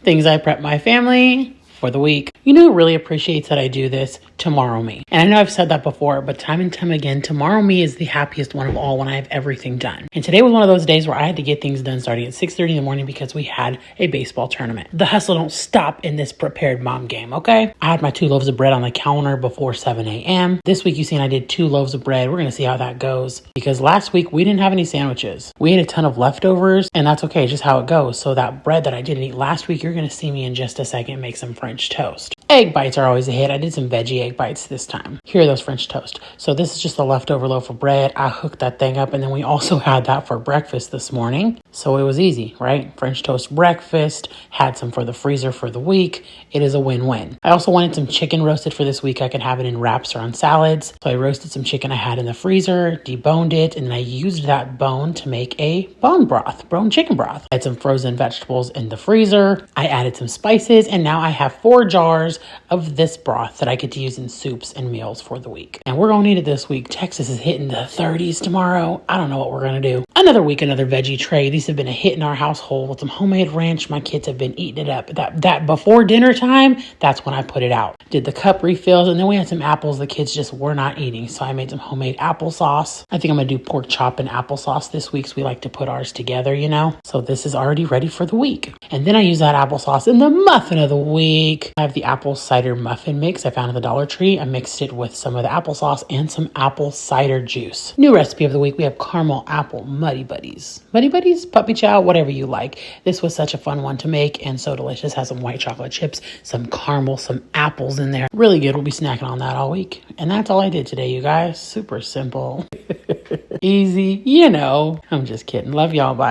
things I prep my family for the week. You know who really appreciates that I do this? Tomorrow me. And I know I've said that before, but time and time again, tomorrow me is the happiest one of all when I have everything done. And today was one of those days where I had to get things done starting at 6:30 in the morning because we had a baseball tournament. The hustle don't stop in this prepared mom game, okay? I had my 2 loaves of bread on the counter before 7 a.m. This week, you seen I did 2 loaves of bread. We're going to see how that goes because last week we didn't have any sandwiches. We ate a ton of leftovers and that's okay, just how it goes. So that bread that I didn't eat last week, you're going to see me in just a second make some French toast. Egg bites are always a hit. I did some veggie egg bites this time. Here are those French toast. So this is just a leftover loaf of bread. I hooked that thing up and then we also had that for breakfast this morning. So it was easy, right? French toast breakfast, had some for the freezer for the week. It is a win-win. I also wanted some chicken roasted for this week. I can have it in wraps or on salads. So I roasted some chicken I had in the freezer, deboned it, and then I used that bone to make a bone chicken broth. I had some frozen vegetables in the freezer. I added some spices and now I have 4 jars of this broth that I get to use in soups and meals for the week. And we're going to need it this week. Texas is hitting the 30s tomorrow. I don't know what we're going to do. Another week, another veggie tray. These have been a hit in our household with some homemade ranch. My kids have been eating it up. That before dinner time, that's when I put it out. Did the cup refills and then we had some apples the kids just were not eating. So I made some homemade applesauce. I think I'm going to do pork chop and applesauce this week. So we like to put ours together, you know. So this is already ready for the week. And then I use that applesauce in the muffin of the week. I have the apple cider muffin mix I found at the Dollar Tree. I mixed it with some of the applesauce and some apple cider juice. New recipe of the week. We have caramel apple muddy buddies. Muddy buddies, puppy chow, whatever you like. This was such a fun one to make and so delicious. Has some white chocolate chips, some caramel, some apples in there. Really good. We'll be snacking on that all week. And that's all I did today, you guys. Super simple. Easy, you know. I'm just kidding. Love y'all. Bye.